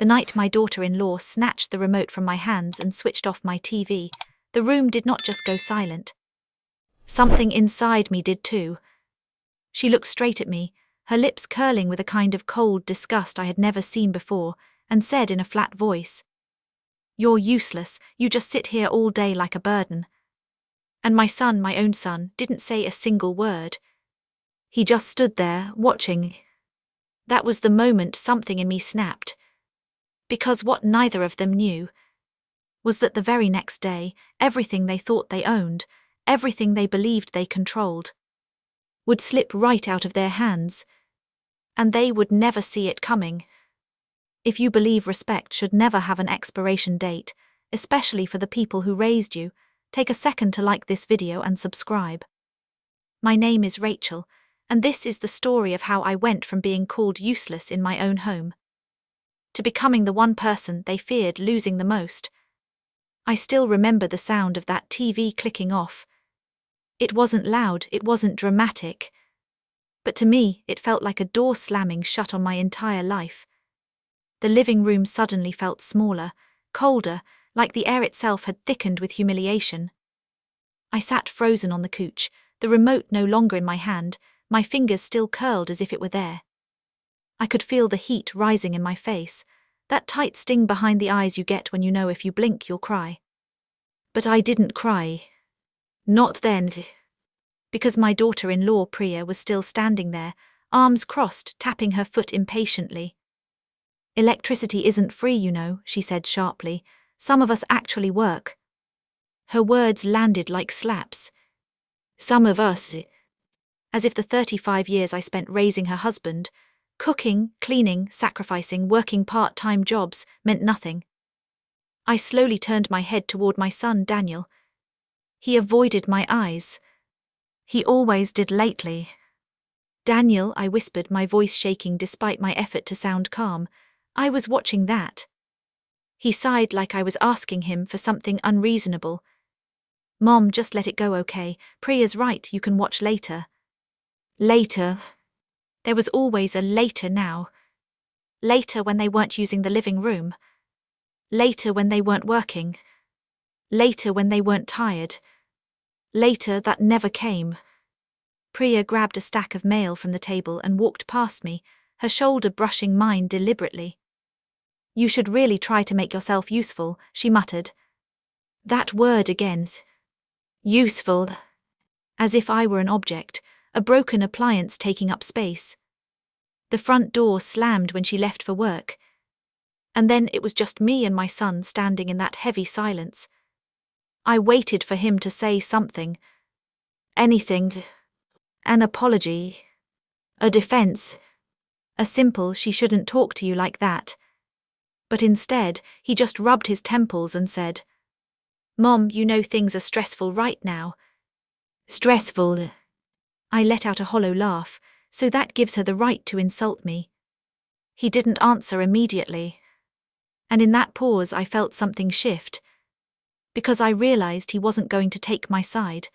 The night my daughter-in-law snatched the remote from my hands and switched off my TV, the room did not just go silent. Something inside me did too. She looked straight at me, her lips curling with a kind of cold disgust I had never seen before, and said in a flat voice, "You're useless, you just sit here all day like a burden." And my son, my own son, didn't say a single word. He just stood there, watching. That was the moment something in me snapped. Because what neither of them knew was that the very next day, everything they thought they owned, everything they believed they controlled, would slip right out of their hands, and they would never see it coming. If you believe respect should never have an expiration date, especially for the people who raised you, take a second to like this video and subscribe. My name is Rachel, and this is the story of how I went from being called useless in my own home to becoming the one person they feared losing the most. I still remember the sound of that TV clicking off. It wasn't loud, it wasn't dramatic, but to me it felt like a door slamming shut on my entire life. The living room suddenly felt smaller, colder, like the air itself had thickened with humiliation. I sat frozen on the couch, the remote no longer in my hand, my fingers still curled as if it were there. I could feel the heat rising in my face, that tight sting behind the eyes you get when you know if you blink you'll cry. But I didn't cry. Not then. Because my daughter-in-law Priya was still standing there, arms crossed, tapping her foot impatiently. "Electricity isn't free, you know," she said sharply. "Some of us actually work." Her words landed like slaps. Some of us. As if the 35 years I spent raising her husband, cooking, cleaning, sacrificing, working part-time jobs, meant nothing. I slowly turned my head toward my son Daniel. He avoided my eyes. He always did lately. "Daniel," I whispered, my voice shaking despite my effort to sound calm. I was watching that. He sighed like I was asking him for something unreasonable. "Mom, just let it go, okay? Priya's right, you can watch later." Later. There was always a later now. Later when they weren't using the living room. Later when they weren't working. Later when they weren't tired. Later that never came. Priya grabbed a stack of mail from the table and walked past me, her shoulder brushing mine deliberately. "You should really try to make yourself useful," she muttered. That word again. Useful. As if I were an object, a broken appliance taking up space. The front door slammed when she left for work. And then it was just me and my son standing in that heavy silence. I waited for him to say something. Anything. An apology. A defense. A simple "she shouldn't talk to you like that." But instead, he just rubbed his temples and said, "Mom, you know things are stressful right now." Stressful. I let out a hollow laugh, so that gives her the right to insult me. He didn't answer immediately. And in that pause I felt something shift, because I realized he wasn't going to take my side.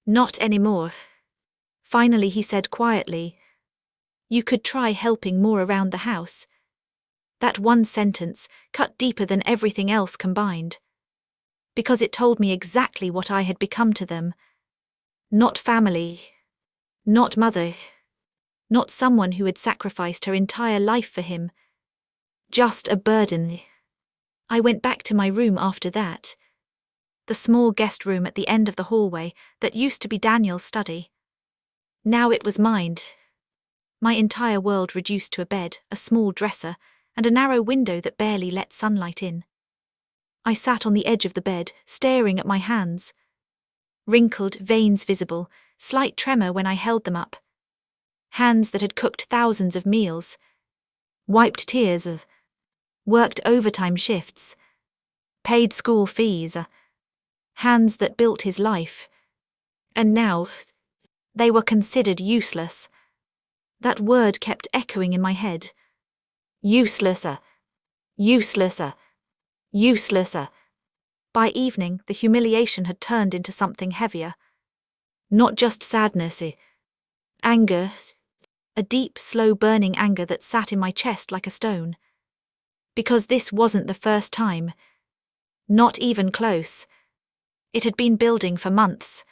"Not anymore." Finally he said quietly, "You could try helping more around the house." That one sentence cut deeper than everything else combined, because it told me exactly what I had become to them. Not family. Not mother. Not someone who had sacrificed her entire life for him. Just a burden. I went back to my room after that. The small guest room at the end of the hallway that used to be Daniel's study. Now it was mine. My entire world reduced to a bed, a small dresser, and a narrow window that barely let sunlight in. I sat on the edge of the bed, staring at my hands. Wrinkled, veins visible, slight tremor when I held them up. Hands that had cooked thousands of meals. Wiped tears. Worked overtime shifts. Paid school fees. Hands that built his life. And now, they were considered useless. That word kept echoing in my head. Useless. Useless. Useless. By evening, the humiliation had turned into something heavier. Not just sadness. Anger. A deep, slow-burning anger that sat in my chest like a stone. Because this wasn't the first time. Not even close. It had been building for months.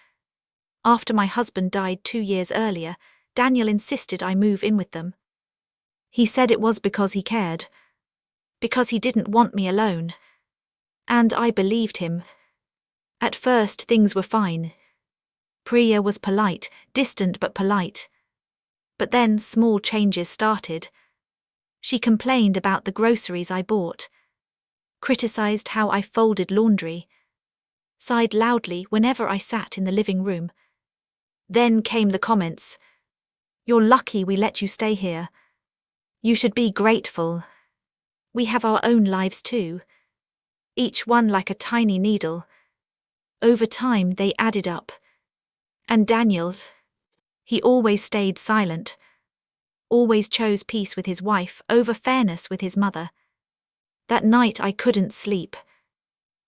After my husband died 2 years earlier, Daniel insisted I move in with them. He said it was because he cared. Because he didn't want me alone. And I believed him. At first things were fine. Priya was polite, distant but polite. But then small changes started. She complained about the groceries I bought, criticized how I folded laundry, sighed loudly whenever I sat in the living room. Then came the comments. "You're lucky we let you stay here. You should be grateful. We have our own lives too." Each one like a tiny needle. Over time they added up. And Daniel, he always stayed silent. Always chose peace with his wife over fairness with his mother. That night I couldn't sleep.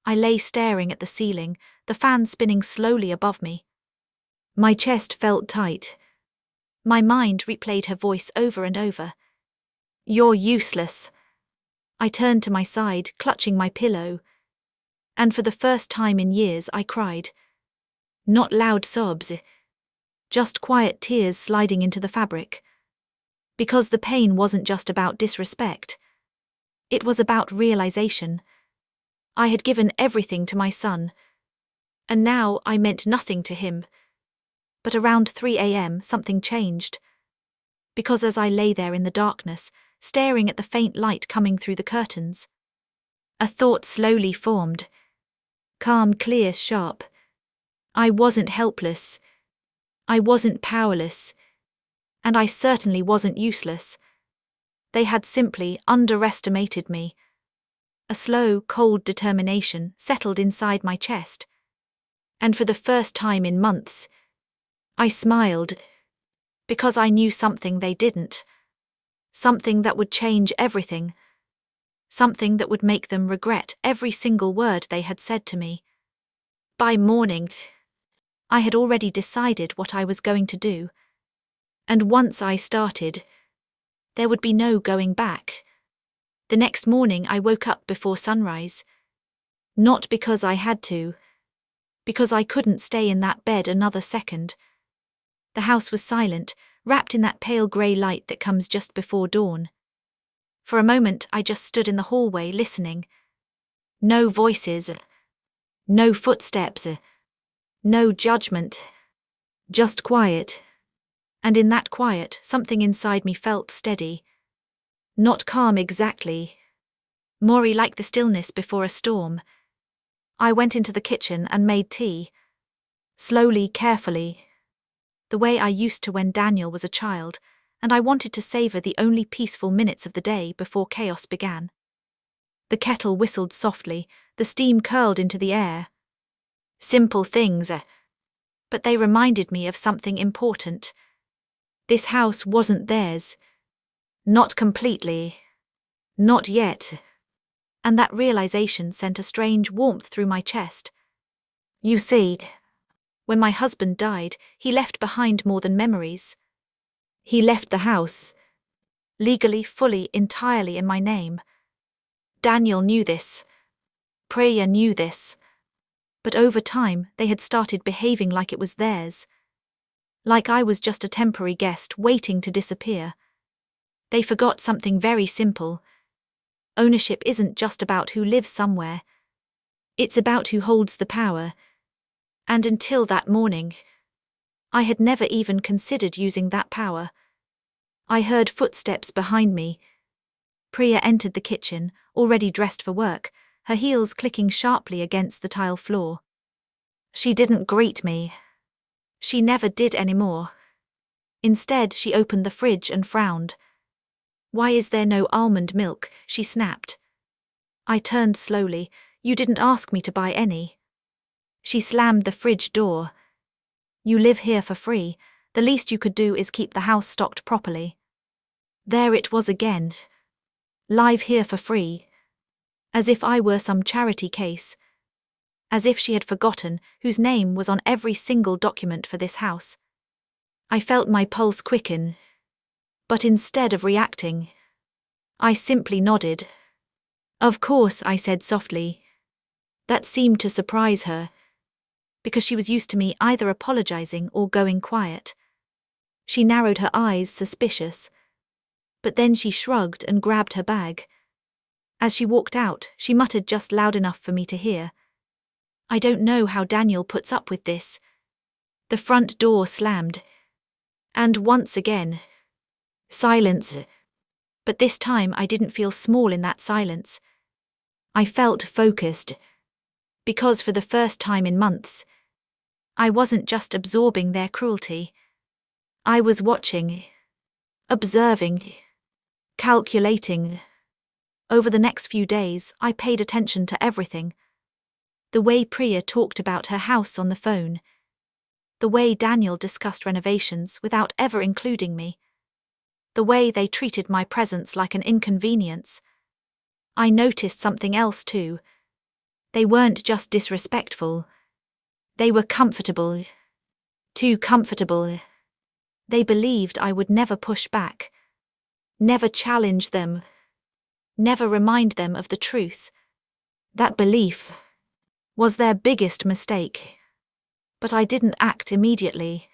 I lay staring at the ceiling, the fan spinning slowly above me. My chest felt tight. My mind replayed her voice over and over. "You're useless." I turned to my side, clutching my pillow. And for the first time in years I cried. Not loud sobs. Just quiet tears sliding into the fabric. Because the pain wasn't just about disrespect. It was about realization. I had given everything to my son. And now I meant nothing to him. But around 3 a.m. something changed. Because as I lay there in the darkness, staring at the faint light coming through the curtains, a thought slowly formed. Calm, clear, sharp. I wasn't helpless. I wasn't powerless. And I certainly wasn't useless. They had simply underestimated me. A slow, cold determination settled inside my chest. And for the first time in months, I smiled. Because I knew something they didn't. Something that would change everything. Something that would make them regret every single word they had said to me. By morning, I had already decided what I was going to do. And once I started, there would be no going back. The next morning I woke up before sunrise. Not because I had to. Because I couldn't stay in that bed another second. The house was silent, wrapped in that pale grey light that comes just before dawn. For a moment I just stood in the hallway listening. No voices. No footsteps. No judgment. Just quiet. And in that quiet, something inside me felt steady. Not calm exactly. More like the stillness before a storm. I went into the kitchen and made tea. Slowly, carefully. The way I used to when Daniel was a child, and I wanted to savor the only peaceful minutes of the day before chaos began. The kettle whistled softly, the steam curled into the air. Simple things, but they reminded me of something important. This house wasn't theirs. Not completely. Not yet. And that realization sent a strange warmth through my chest. You see, when my husband died, he left behind more than memories. He left the house. Legally, fully, entirely in my name. Daniel knew this. Priya knew this. But over time, they had started behaving like it was theirs. Like I was just a temporary guest waiting to disappear. They forgot something very simple. Ownership isn't just about who lives somewhere. It's about who holds the power. And until that morning, I had never even considered using that power. I heard footsteps behind me. Priya entered the kitchen, already dressed for work, her heels clicking sharply against the tile floor. She didn't greet me. She never did anymore. Instead, she opened the fridge and frowned. "Why is there no almond milk?" she snapped. I turned slowly. "You didn't ask me to buy any." She slammed the fridge door. "You live here for free. The least you could do is keep the house stocked properly." There it was again. Live here for free. As if I were some charity case. As if she had forgotten whose name was on every single document for this house. I felt my pulse quicken. But instead of reacting, I simply nodded. Of course, I said softly. That seemed to surprise her, because she was used to me either apologizing or going quiet. She narrowed her eyes, suspicious. But then she shrugged and grabbed her bag. As she walked out, she muttered just loud enough for me to hear. I don't know how Daniel puts up with this. The front door slammed. And once again, silence. But this time I didn't feel small in that silence. I felt focused. Because for the first time in months, I wasn't just absorbing their cruelty. I was watching, observing, calculating. Over the next few days, I paid attention to everything. The way Priya talked about her house on the phone. The way Daniel discussed renovations without ever including me. The way they treated my presence like an inconvenience. I noticed something else too. They weren't just disrespectful. They were comfortable. Too comfortable. They believed I would never push back. Never challenge them. Never remind them of the truth. That belief was their biggest mistake. But I didn't act immediately.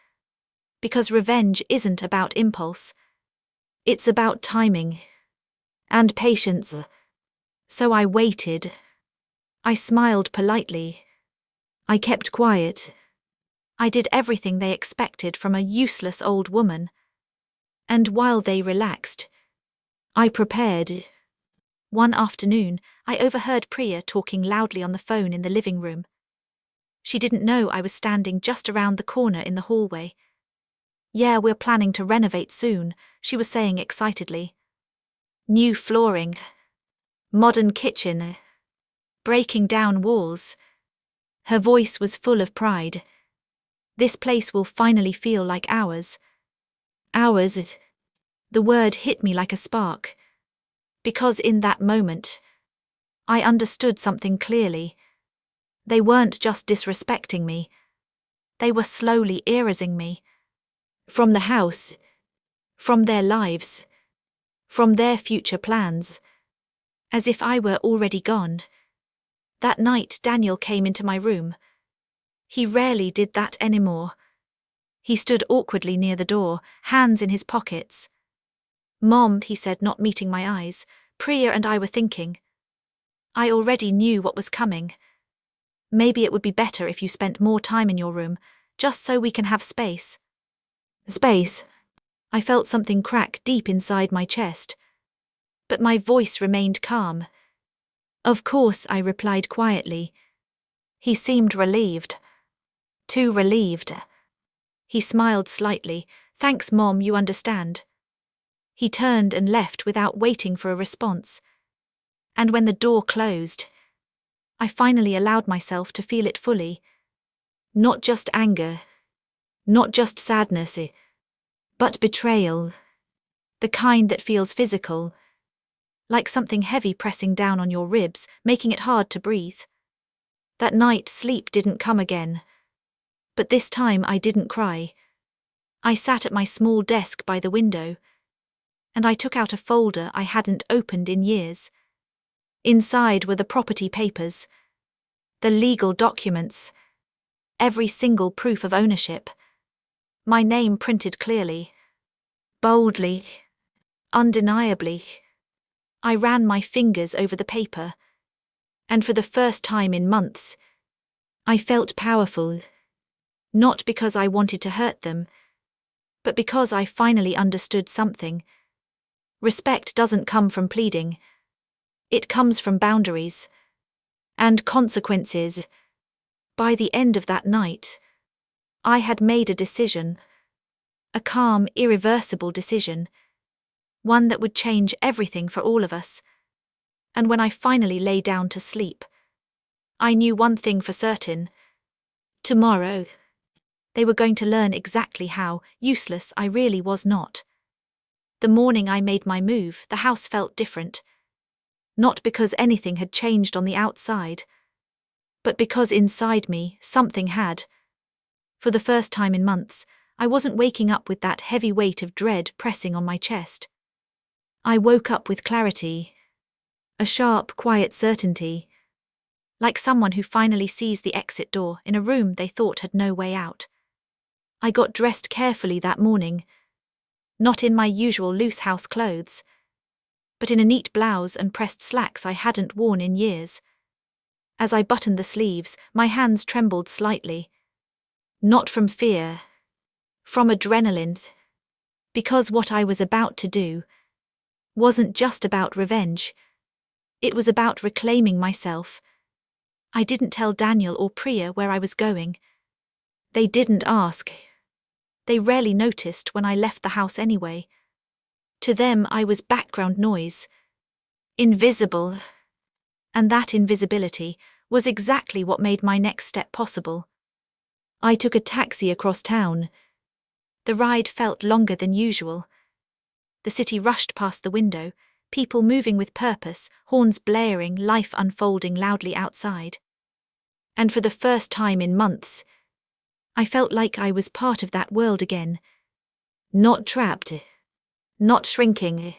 Because revenge isn't about impulse. It's about timing. And patience. So I waited. I smiled politely. I kept quiet. I did everything they expected from a useless old woman. And while they relaxed, I prepared. One afternoon, I overheard Priya talking loudly on the phone in the living room. She didn't know I was standing just around the corner in the hallway. Yeah, we're planning to renovate soon, she was saying excitedly. New flooring. Modern kitchen. Breaking down walls. Her voice was full of pride. This place will finally feel like ours. Ours. The word hit me like a spark. Because in that moment, I understood something clearly. They weren't just disrespecting me. They were slowly erasing me. From the house. From their lives. From their future plans. As if I were already gone. That night Daniel came into my room. He rarely did that anymore. He stood awkwardly near the door, hands in his pockets. Mom, he said, not meeting my eyes, Priya and I were thinking. I already knew what was coming. Maybe it would be better if you spent more time in your room, just so we can have space. Space. I felt something crack deep inside my chest. But my voice remained calm. Of course, I replied quietly. He seemed relieved. Too relieved. He smiled slightly. Thanks, Mom, you understand. He turned and left without waiting for a response. And when the door closed, I finally allowed myself to feel it fully. Not just anger. Not just sadness. But betrayal. The kind that feels physical. Like something heavy pressing down on your ribs, making it hard to breathe. That night, sleep didn't come again. But this time I didn't cry. I sat at my small desk by the window, and I took out a folder I hadn't opened in years. Inside were the property papers, the legal documents, every single proof of ownership. My name printed clearly, boldly, undeniably. I ran my fingers over the paper, and for the first time in months, I felt powerful. Not because I wanted to hurt them, but because I finally understood something. Respect doesn't come from pleading. It comes from boundaries. And consequences. By the end of that night, I had made a decision. A calm, irreversible decision. One that would change everything for all of us. And when I finally lay down to sleep, I knew one thing for certain. Tomorrow, they were going to learn exactly how useless I really was not. The morning I made my move, the house felt different. Not because anything had changed on the outside, but because inside me, something had. For the first time in months, I wasn't waking up with that heavy weight of dread pressing on my chest. I woke up with clarity. A sharp, quiet certainty, like someone who finally sees the exit door in a room they thought had no way out. I got dressed carefully that morning, not in my usual loose house clothes, but in a neat blouse and pressed slacks I hadn't worn in years. As I buttoned the sleeves, my hands trembled slightly. Not from fear, from adrenaline, because what I was about to do wasn't just about revenge. It was about reclaiming myself. I didn't tell Daniel or Priya where I was going. They didn't ask. They rarely noticed when I left the house anyway. To them, I was background noise. Invisible. And that invisibility was exactly what made my next step possible. I took a taxi across town. The ride felt longer than usual. The city rushed past the window, people moving with purpose, horns blaring, life unfolding loudly outside. And for the first time in months, I felt like I was part of that world again. Not trapped, not shrinking,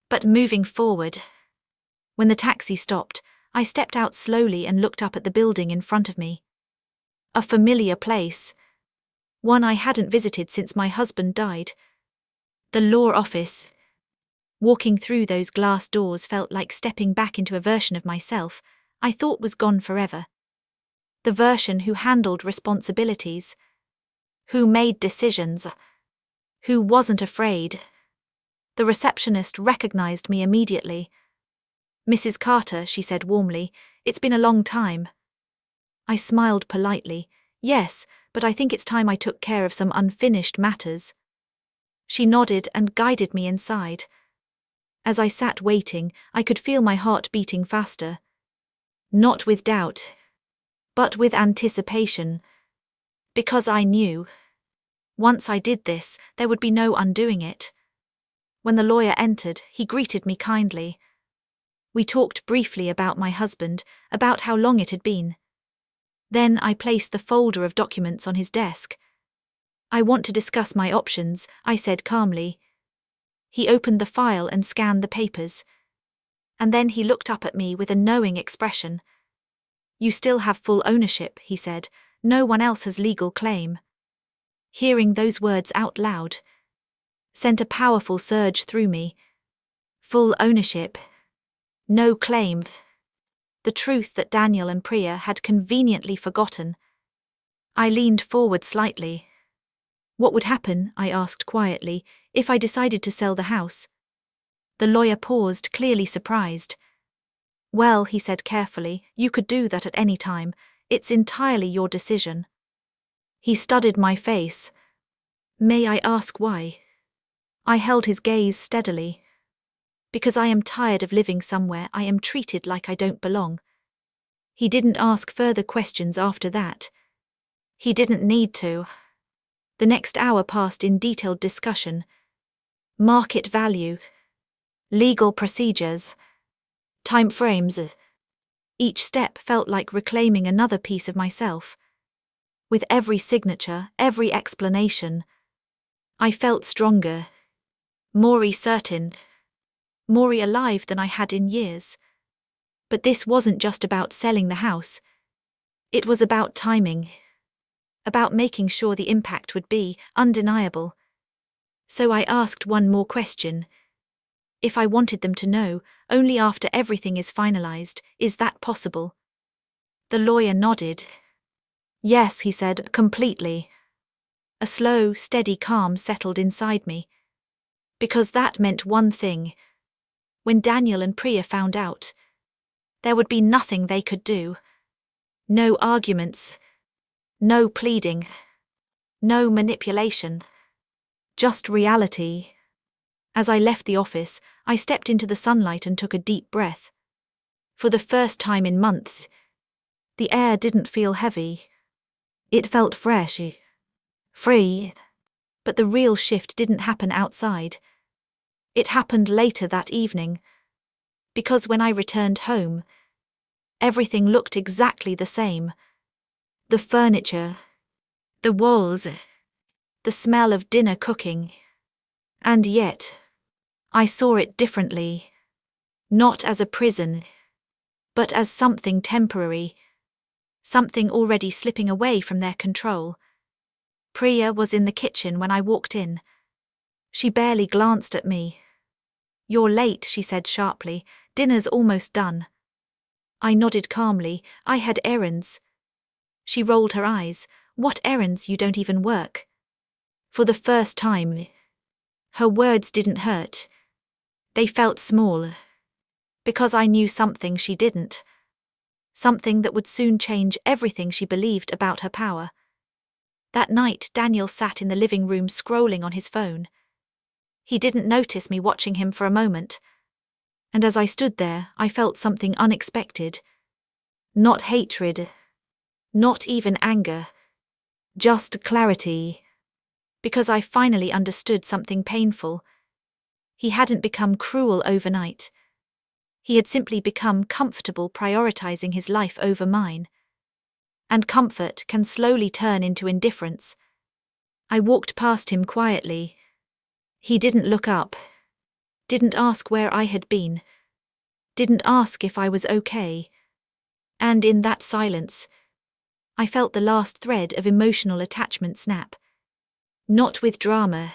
but moving forward. When the taxi stopped, I stepped out slowly and looked up at the building in front of me. A familiar place. One I hadn't visited since my husband died. The law office. Walking through those glass doors felt like stepping back into a version of myself I thought was gone forever. The version who handled responsibilities, who made decisions, who wasn't afraid. The receptionist recognized me immediately. "Mrs. Carter," she said warmly, "it's been a long time." I smiled politely. "Yes, but I think it's time I took care of some unfinished matters." She nodded and guided me inside. As I sat waiting, I could feel my heart beating faster. Not with doubt, but with anticipation. Because I knew, once I did this, there would be no undoing it. When the lawyer entered, he greeted me kindly. We talked briefly about my husband, about how long it had been. Then I placed the folder of documents on his desk. "I want to discuss my options," I said calmly. He opened the file and scanned the papers. And then he looked up at me with a knowing expression. "You still have full ownership," he said. "No one else has legal claim." Hearing those words out loud sent a powerful surge through me. Full ownership. No claims. The truth that Daniel and Priya had conveniently forgotten. I leaned forward slightly. "What would happen," I asked quietly, "if I decided to sell the house?" The lawyer paused, clearly surprised. "Well," he said carefully, "you could do that at any time. It's entirely your decision." He studied my face. "May I ask why?" I held his gaze steadily. "Because I am tired of living somewhere I am treated like I don't belong." He didn't ask further questions after that. He didn't need to. The next hour passed in detailed discussion. Market value. Legal procedures. Timeframes. Each step felt like reclaiming another piece of myself. With every signature, every explanation, I felt stronger, more certain, more alive than I had in years. But this wasn't just about selling the house. It was about timing. About making sure the impact would be undeniable. So I asked one more question. If I wanted them to know, only after everything is finalized, is that possible? The lawyer nodded. "Yes," he said, "completely." A slow, steady calm settled inside me. Because that meant one thing. When Daniel and Priya found out, there would be nothing they could do. No arguments. No pleading. No manipulation. Just reality. As I left the office, I stepped into the sunlight and took a deep breath. For the first time in months, the air didn't feel heavy. It felt fresh. Free. But the real shift didn't happen outside. It happened later that evening. Because when I returned home, everything looked exactly the same. The furniture, the walls, the smell of dinner cooking. And yet, I saw it differently. Not as a prison, but as something temporary, something already slipping away from their control. Priya was in the kitchen when I walked in. She barely glanced at me. "You're late," she said sharply. "Dinner's almost done." I nodded calmly. "I had errands." She rolled her eyes. "What errands? You don't even work." For the first time, her words didn't hurt. They felt small. Because I knew something she didn't. Something that would soon change everything she believed about her power. That night, Daniel sat in the living room scrolling on his phone. He didn't notice me watching him for a moment. And as I stood there, I felt something unexpected. Not hatred. Not even anger. Just clarity. Because I finally understood something painful. He hadn't become cruel overnight. He had simply become comfortable prioritizing his life over mine. And comfort can slowly turn into indifference. I walked past him quietly. He didn't look up. Didn't ask where I had been. Didn't ask if I was okay. And in that silence, I felt the last thread of emotional attachment snap. Not with drama.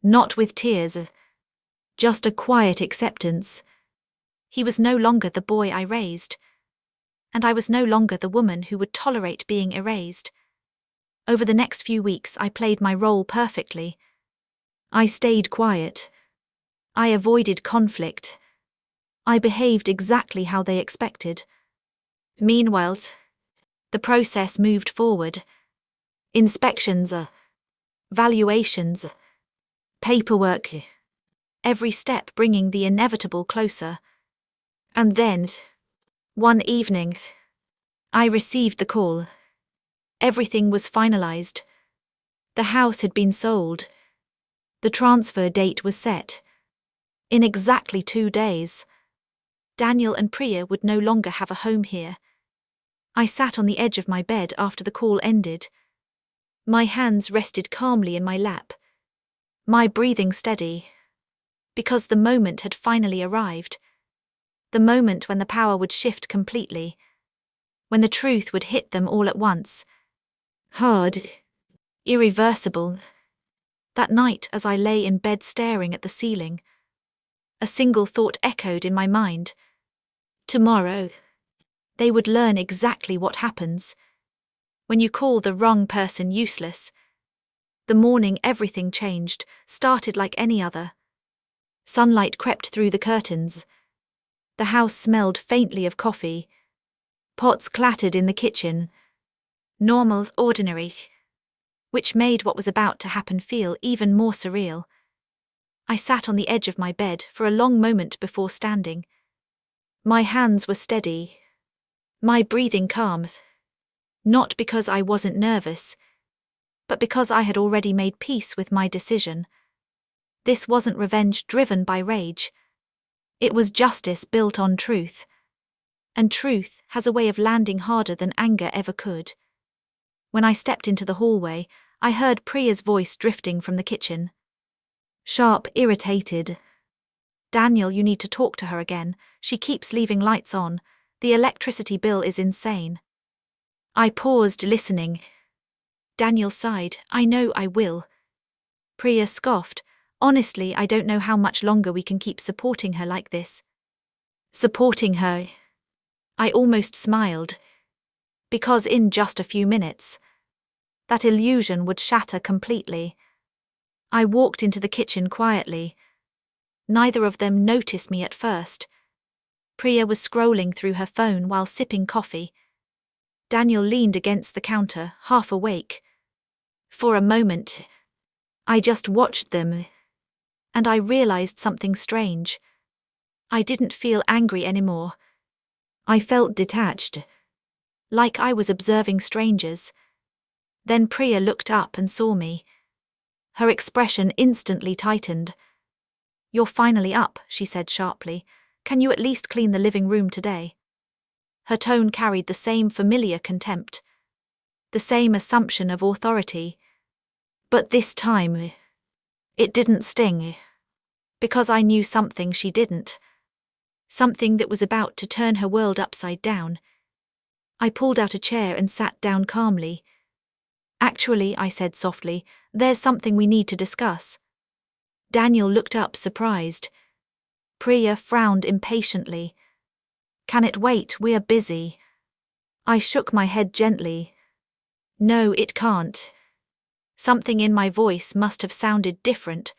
Not with tears. Just a quiet acceptance. He was no longer the boy I raised. And I was no longer the woman who would tolerate being erased. Over the next few weeks, I played my role perfectly. I stayed quiet. I avoided conflict. I behaved exactly how they expected. Meanwhile, the process moved forward. Inspections, valuations, paperwork, every step bringing the inevitable closer. And then, one evening, I received the call. Everything was finalized. The house had been sold. The transfer date was set. In exactly 2 days, Daniel and Priya would no longer have a home here. I sat on the edge of my bed after the call ended. My hands rested calmly in my lap. My breathing steady. Because the moment had finally arrived. The moment when the power would shift completely. When the truth would hit them all at once. Hard. Irreversible. That night, as I lay in bed staring at the ceiling, a single thought echoed in my mind. Tomorrow, they would learn exactly what happens when you call the wrong person useless. The morning everything changed, started like any other. Sunlight crept through the curtains. The house smelled faintly of coffee. Pots clattered in the kitchen. Normal, ordinary. Which made what was about to happen feel even more surreal. I sat on the edge of my bed for a long moment before standing. My hands were steady. My breathing calm. Not because I wasn't nervous, but because I had already made peace with my decision. This wasn't revenge driven by rage. It was justice built on truth. And truth has a way of landing harder than anger ever could. When I stepped into the hallway, I heard Priya's voice drifting from the kitchen. Sharp, irritated. "Daniel, you need to talk to her again. She keeps leaving lights on. The electricity bill is insane." I paused, listening. Daniel sighed. "I know I will." Priya scoffed. "Honestly, I don't know how much longer we can keep supporting her like this." Supporting her. I almost smiled. Because in just a few minutes, that illusion would shatter completely. I walked into the kitchen quietly. Neither of them noticed me at first. Priya was scrolling through her phone while sipping coffee. Daniel leaned against the counter, half awake. For a moment, I just watched them. And I realized something strange. I didn't feel angry anymore. I felt detached. Like I was observing strangers. Then Priya looked up and saw me. Her expression instantly tightened. "You're finally up," she said sharply. "Can you at least clean the living room today?" Her tone carried the same familiar contempt. The same assumption of authority. But this time, it didn't sting. Because I knew something she didn't. something that was about to turn her world upside down. I pulled out a chair and sat down calmly. Actually, I said softly, there's something we need to discuss. Daniel looked up, surprised. Priya frowned impatiently. Can it wait? We're busy. I shook my head gently. No, it can't. Something in my voice must have sounded different,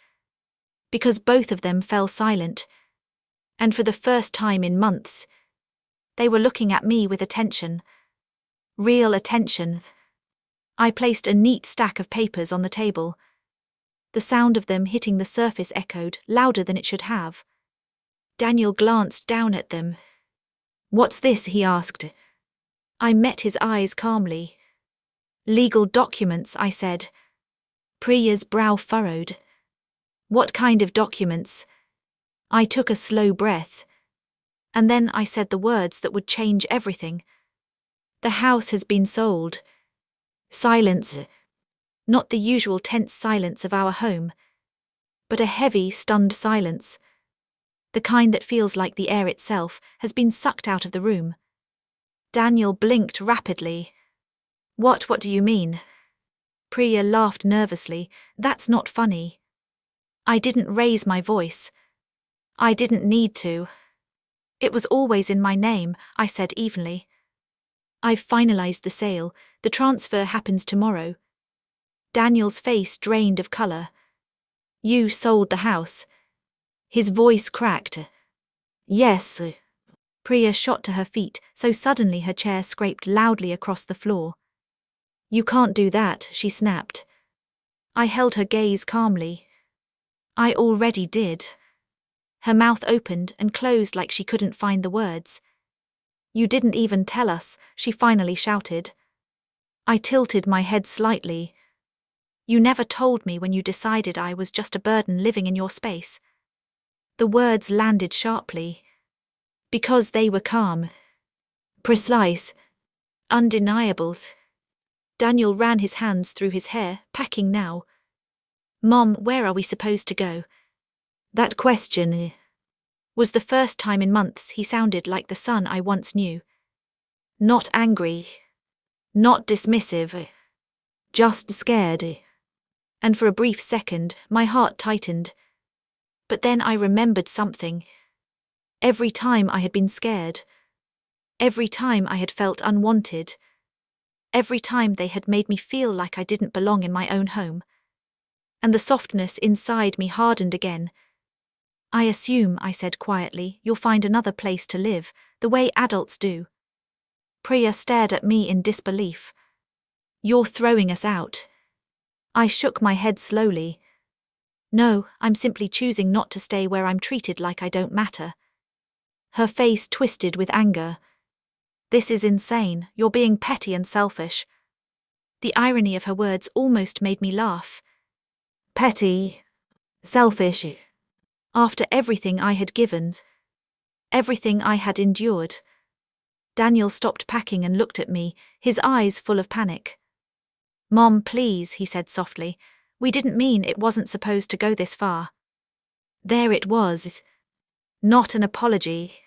because both of them fell silent, and for the first time in months, they were looking at me with attention. Real attention. I placed a neat stack of papers on the table. The sound of them hitting the surface echoed, louder than it should have. Daniel glanced down at them. What's this? He asked. I met his eyes calmly. Legal documents, I said. Priya's brow furrowed. What kind of documents? I took a slow breath. And then I said the words that would change everything. The house has been sold. Silence. Not the usual tense silence of our home, but a heavy, stunned silence. The kind that feels like the air itself has been sucked out of the room. Daniel blinked rapidly. What do you mean? Priya laughed nervously. That's not funny. I didn't raise my voice. I didn't need to. It was always in my name, I said evenly. I've finalized the sale. The transfer happens tomorrow. Daniel's face drained of color. You sold the house. His voice cracked. Yes. Priya shot to her feet, so suddenly her chair scraped loudly across the floor. You can't do that, she snapped. I held her gaze calmly. I already did. Her mouth opened and closed like she couldn't find the words. You didn't even tell us, she finally shouted. I tilted my head slightly. You never told me when you decided I was just a burden living in your space. The words landed sharply. Because they were calm. Precise. Undeniable. Daniel ran his hands through his hair, packing now. Mom, where are we supposed to go? That question was the first time in months he sounded like the son I once knew. Not angry. Not dismissive. Just scared. And for a brief second, my heart tightened. But then I remembered something. Every time I had been scared. Every time I had felt unwanted. Every time they had made me feel like I didn't belong in my own home. And the softness inside me hardened again. I assume, I said quietly, you'll find another place to live, the way adults do. Priya stared at me in disbelief. You're throwing us out. I shook my head slowly. No, I'm simply choosing not to stay where I'm treated like I don't matter. Her face twisted with anger. This is insane, you're being petty and selfish. The irony of her words almost made me laugh. Petty. Selfish. After everything I had given. Everything I had endured. Daniel stopped packing and looked at me, his eyes full of panic. Mom, please, he said softly. We didn't mean it wasn't supposed to go this far. There it was. Not an apology.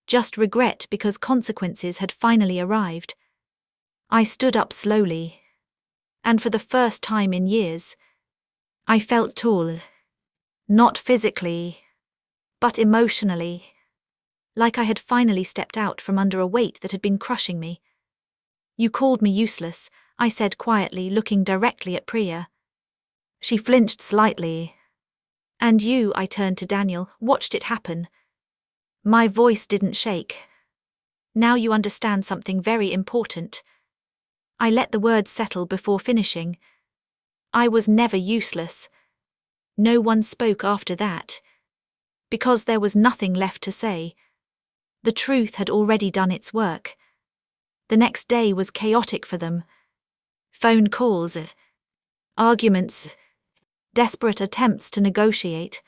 Just regret because consequences had finally arrived. I stood up slowly. And for the first time in years, I felt tall. Not physically, but emotionally. Like I had finally stepped out from under a weight that had been crushing me. You called me useless, I said quietly, looking directly at Priya. She flinched slightly. And you, I turned to Daniel, watched it happen. My voice didn't shake. Now you understand something very important. I let the words settle before finishing. I was never useless. No one spoke after that. Because there was nothing left to say. The truth had already done its work. The next day was chaotic for them. Phone calls, arguments, desperate attempts to negotiate.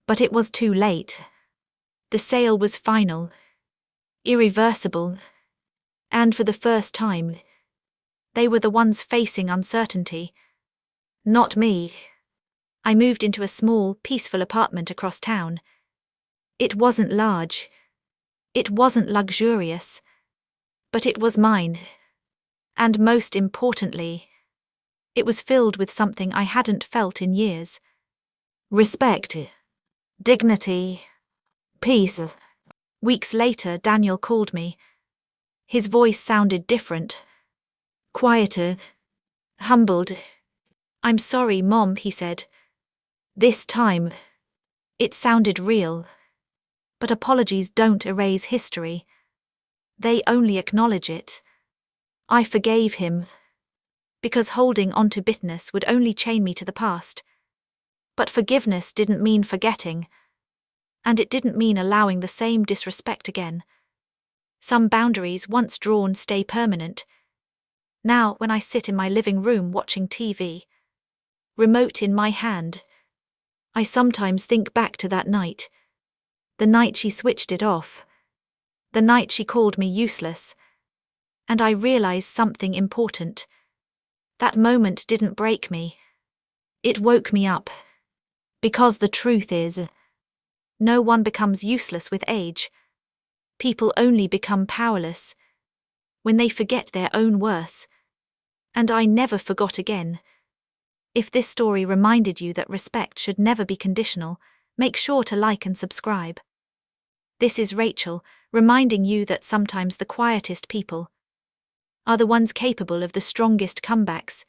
But it was too late. The sale was final, irreversible, and for the first time, they were the ones facing uncertainty. Not me. I moved into a small, peaceful apartment across town. It wasn't large. It wasn't luxurious. But it was mine. And most importantly, it was filled with something I hadn't felt in years. Respect. Dignity. Peace. Weeks later, Daniel called me. His voice sounded different. Quieter. Humbled. "I'm sorry, Mom," he said. This time, it sounded real. But apologies don't erase history. They only acknowledge it. I forgave him, because holding on to bitterness would only chain me to the past. But forgiveness didn't mean forgetting, and it didn't mean allowing the same disrespect again. Some boundaries once drawn stay permanent. Now, when I sit in my living room watching TV, remote in my hand, I sometimes think back to that night. The night she switched it off. The night she called me useless. And I realize something important. That moment didn't break me. It woke me up. Because the truth is, no one becomes useless with age. People only become powerless when they forget their own worths. And I never forgot again. If this story reminded you that respect should never be conditional, make sure to like and subscribe. This is Rachel, reminding you that sometimes the quietest people are the ones capable of the strongest comebacks.